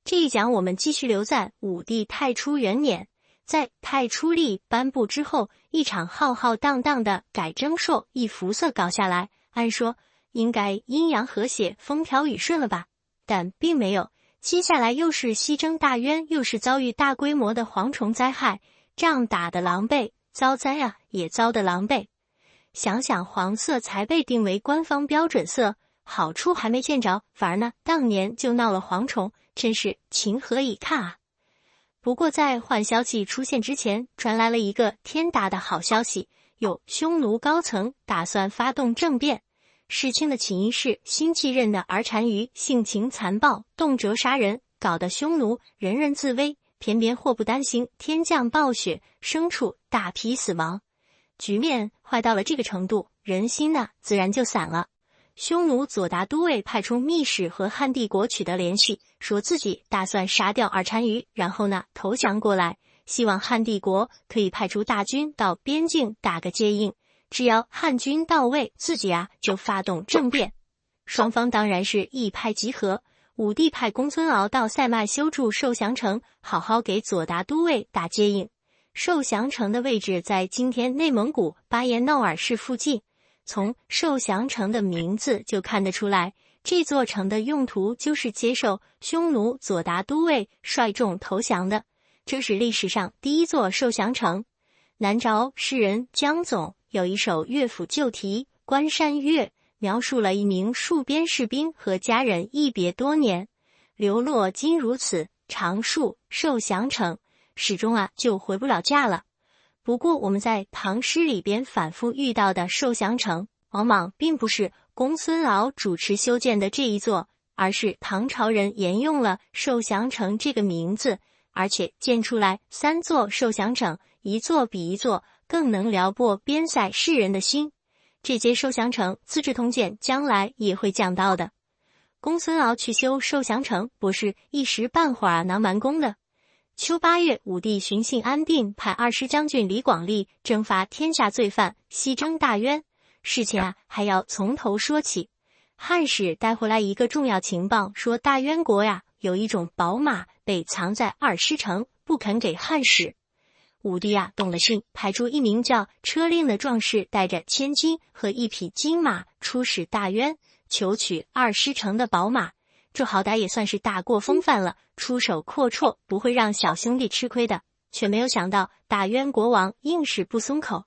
这一讲我们继续留在武帝太初元年，在太初历颁布之后，一场浩浩荡荡的改征税一幅色搞下来，按说应该阴阳和谐、风调雨顺了吧？但并没有。接下来又是西征大渊，又是遭遇大规模的蝗虫灾害，仗打得狼狈，遭灾啊也遭得狼狈。想想黄色才被定为官方标准色，好处还没见着，反而呢当年就闹了蝗虫，真是情何以堪啊！不过在坏消息出现之前，传来了一个天大的好消息，有匈奴高层打算发动政变。事情的起因是新继任的儿单于性情残暴，动辄杀人，搞得匈奴人人自危，偏偏祸不单行，天降暴雪，牲畜大批死亡。局面坏到了这个程度，人心呢自然就散了。匈奴左达都尉派出密使和汉帝国取得联系，说自己打算杀掉儿单于，然后呢投降过来，希望汉帝国可以派出大军到边境打个接应。只要汉军到位，自己就发动政变。双方当然是一拍即合。武帝派公孙敖到塞麦修筑受降城，好好给左达都尉打接应。受降城的位置在今天内蒙古巴彦淖尔市附近。从受降城的名字就看得出来，这座城的用途就是接受匈奴左达都尉率众投降的。这是历史上第一座受降城。南朝诗人江总有一首乐府旧题《关山月》，描述了一名戍边士兵和家人一别多年，流落今如此，常戍受降城，始终就回不了家了。不过我们在唐诗里边反复遇到的受降城，往往并不是公孙敖主持修建的这一座，而是唐朝人沿用了受降城这个名字，而且建出来3座受降城，一座比一座更能撩拨边塞士人的心。这些受降城，《资治通鉴》将来也会讲到的。公孙敖去修受降城，不是一时半会儿能完工的。秋8月，武帝巡幸安定，派二师将军李广利征伐天下罪犯，西征大渊。事情还要从头说起。汉使带回来一个重要情报，说大渊国有一种宝马被藏在二师城，不肯给汉使。武帝动了心，派出一名叫车令的壮士，带着1000金和一匹金马出使大渊，求取二师城的宝马。这好歹也算是大过风范了，出手阔绰，不会让小兄弟吃亏的。却没有想到大渊国王硬是不松口。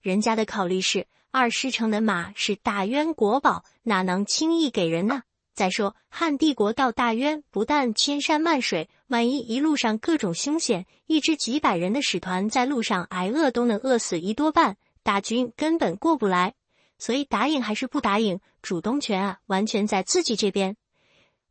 人家的考虑是，二师城的马是大渊国宝，哪能轻易给人呢？再说汉帝国到大渊不但千山万水，万一一路上各种凶险，一支几百人的使团在路上挨饿都能饿死一多半，大军根本过不来。所以答应还是不答应，主动权完全在自己这边。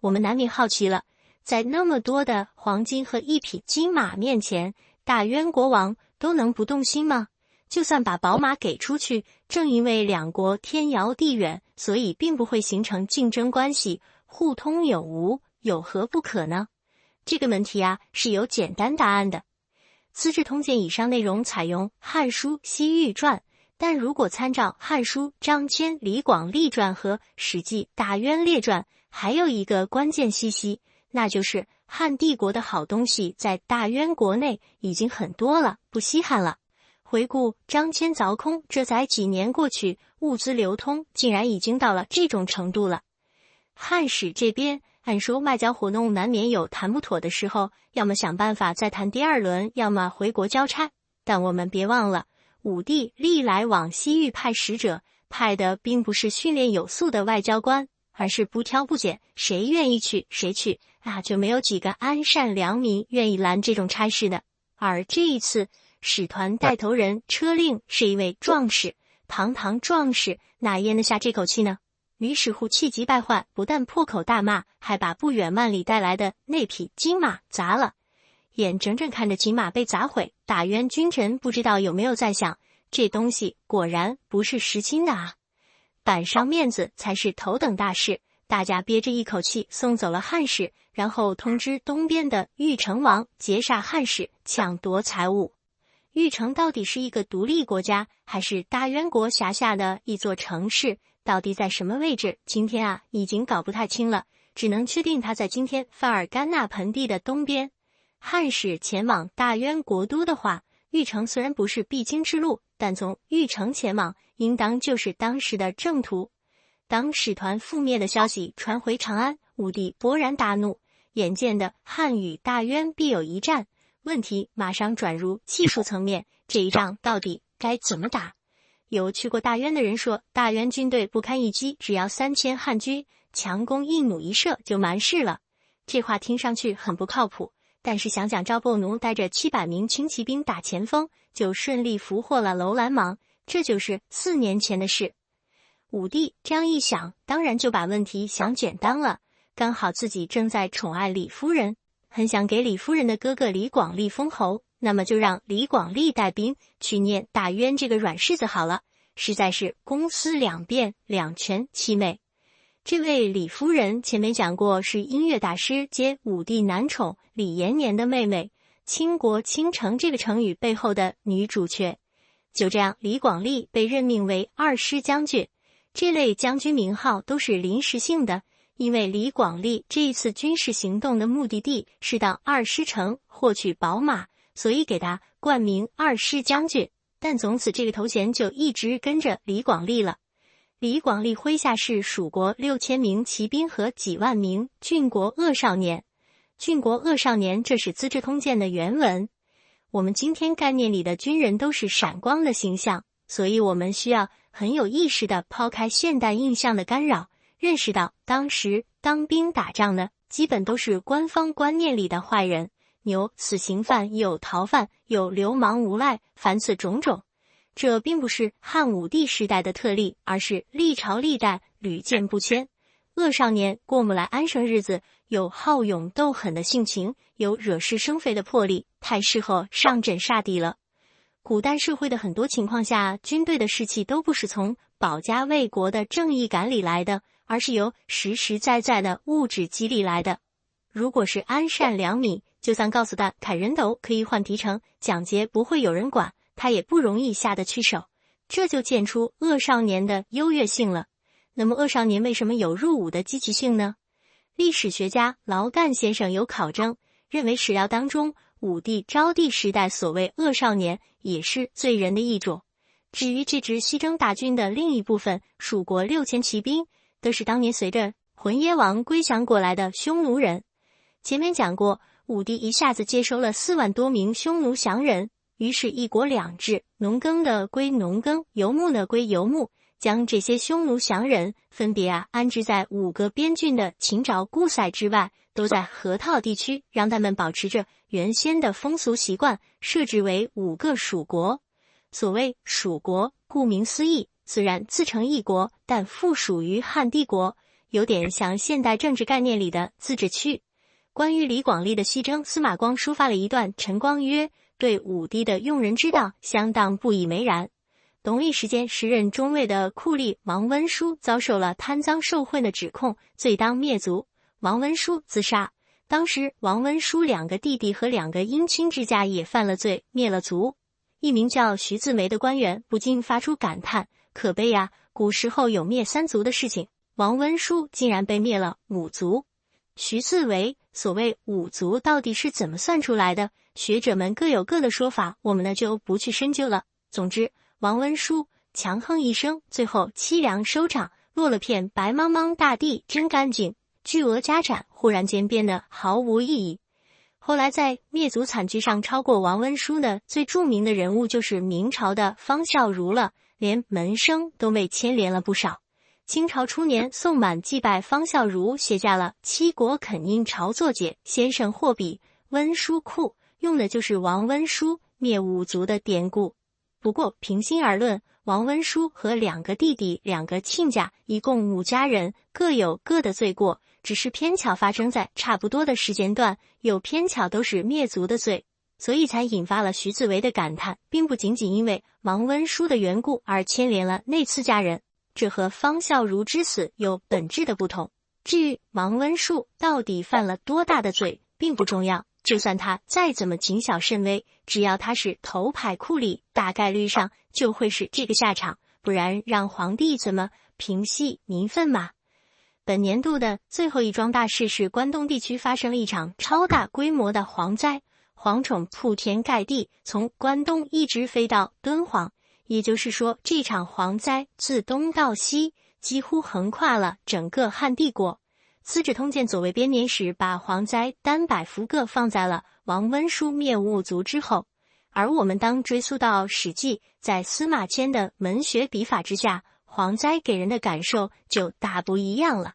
我们难免好奇了，在那么多的黄金和一匹金马面前，大渊国王都能不动心吗？就算把宝马给出去，正因为两国天遥地远，所以并不会形成竞争关系，互通有无，有何不可呢？这个问题是有简单答案的。《资治通鉴》以上内容采用《汉书·西域传》，但如果参照《汉书·张骞、李广利传》和《史记·大渊列传》，还有一个关键信息，那就是汉帝国的好东西在大渊国内已经很多了，不稀罕了。回顾张骞凿空，这才几年过去，物资流通竟然已经到了这种程度了。汉使这边按说外交活动难免有谈不妥的时候，要么想办法再谈第二轮，要么回国交差。但我们别忘了，武帝历来往西域派使者，派的并不是训练有素的外交官，而是不挑不拣，谁愿意去谁去就没有几个安善良民愿意拦这种差事的。而这一次使团带头人车令是一位壮士，堂堂壮士哪咽得下这口气呢？于是乎气急败坏，不但破口大骂，还把不远万里带来的那匹金马砸了。眼睁睁看着金马被砸毁，大渊君臣不知道有没有在想，这东西果然不是实心的板上面子才是头等大事。大家憋着一口气送走了汉使，然后通知东边的玉成王劫杀汉使，抢夺财物。玉成到底是一个独立国家，还是大渊国辖下的一座城市？到底在什么位置？今天已经搞不太清了。只能确定他在今天范尔干纳盆地的东边。汉使前往大渊国都的话，玉城虽然不是必经之路，但从玉城前往，应当就是当时的正途。当使团覆灭的消息传回长安，武帝勃然大怒，眼见的汉与大渊必有一战，问题马上转入技术层面，这一仗到底该怎么打？有去过大渊的人说，大渊军队不堪一击，只要3000汉军强攻一弩一射就完事了。这话听上去很不靠谱，但是想想赵伯奴带着700名轻骑兵打前锋，就顺利俘获了楼兰芒，这就是4年前的事。武帝这样一想，当然就把问题想简单了。刚好自己正在宠爱李夫人，很想给李夫人的哥哥李广利封侯，那么就让李广利带兵去念大渊这个软柿子好了，实在是公私两便，两全其美。这位李夫人前面讲过，是音乐大师兼武帝男宠李延年的妹妹，倾国倾城这个成语背后的女主角。就这样，李广利被任命为2师将军。这类将军名号都是临时性的，因为李广利这一次军事行动的目的地是到2师城获取宝马，所以给他冠名2师将军，但从此这个头衔就一直跟着李广利了。李广利麾下是蜀国6000名骑兵和几万名郡国恶少年。郡国恶少年，这是《资治通鉴》的原文。我们今天概念里的军人都是闪光的形象，所以我们需要很有意识地抛开现代印象的干扰，认识到当时当兵打仗的基本都是官方观念里的坏人，有死刑犯，有逃犯，有流氓无赖，凡此种种。这并不是汉武帝时代的特例，而是历朝历代屡见不鲜。恶少年过不来安生日子，有好勇斗狠的性情，有惹是生非的魄力，太适合上阵杀敌了。古代社会的很多情况下，军队的士气都不是从保家卫国的正义感里来的，而是由实实在在的物质激励来的。如果是安善良民，就算告诉他砍人头可以换提成，抢劫不会有人管，他也不容易下得去手，这就见出恶少年的优越性了。那么恶少年为什么有入伍的积极性呢？历史学家劳干先生有考证，认为史料当中武帝昭帝时代所谓恶少年也是罪人的一种。至于这支西征大军的另一部分，蜀国6000骑兵，都是当年随着浑邪王归降过来的匈奴人。前面讲过，武帝一下子接收了4万多名匈奴降人，于是一国两制，农耕的归农耕，游牧的归游牧，将这些匈奴降人分别安置在5个边郡的秦昭固塞之外，都在河套地区，让他们保持着原先的风俗习惯，设置为5个属国。所谓属国，顾名思义，虽然自成一国，但附属于汉帝国，有点像现代政治概念里的自治区。关于李广利的西征，司马光抒发了一段陈光曰对武帝的用人之道相当不以为然。同一时间，时任中尉的酷吏王温书遭受了贪赃受贿的指控，罪当灭族。王温书自杀。当时王温书2个弟弟和2个姻亲之家也犯了罪，灭了族。一名叫徐自为的官员不禁发出感叹，可悲呀，古时候有灭3族的事情，王温书竟然被灭了5族。徐自为所谓5族到底是怎么算出来的？学者们各有各的说法，我们呢就不去深究了。总之，王温书强横一生，最后凄凉收场，落了片白茫茫大地，真干净，巨额家产忽然间变得毫无意义。后来在灭族惨剧上超过王温书的最著名的人物就是明朝的方孝孺了，连门生都被牵连了不少。清朝初年，宋满祭拜方孝孺，写下了七国肯应朝作解，先生获笔温书库，用的就是王温书灭5族的典故。不过平心而论，王温书和2个弟弟、2个亲家，一共5家人，各有各的罪过，只是偏巧发生在差不多的时间段，又偏巧都是灭族的罪，所以才引发了徐自为的感叹，并不仅仅因为王温书的缘故而牵连了那次家人，这和方孝孺之死有本质的不同。至于王温书到底犯了多大的罪，并不重要，就算他再怎么谨小慎微，只要他是头牌酷吏，大概率上就会是这个下场，不然让皇帝怎么平息民愤嘛？本年度的最后一桩大事是关东地区发生了一场超大规模的蝗灾，蝗虫铺天盖地，从关东一直飞到敦煌。也就是说，这场蝗灾自东到西几乎横跨了整个汉帝国。《资治通鉴》左卫编年史把蝗灾单百伏个放在了王温书灭兀族之后，而我们当追溯到《史记》，在司马迁的门学笔法之下，蝗灾给人的感受就大不一样了。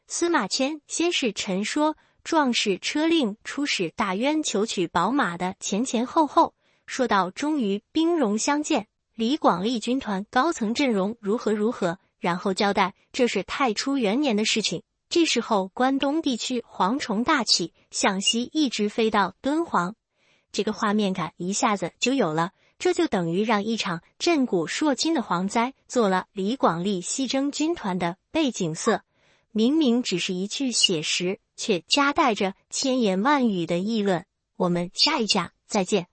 司马迁先是陈说壮士车令出使大渊求取宝马的前前后后，说到终于兵戎相见，李广利军团高层阵容如何，然后交代这是太初元年的事情。这时候关东地区蝗虫大起，向西一直飞到敦煌，这个画面感一下子就有了。这就等于让一场震古烁今的蝗灾做了李广利西征军团的背景色。明明只是一句写实，却夹带着千言万语的议论。我们下一讲再见。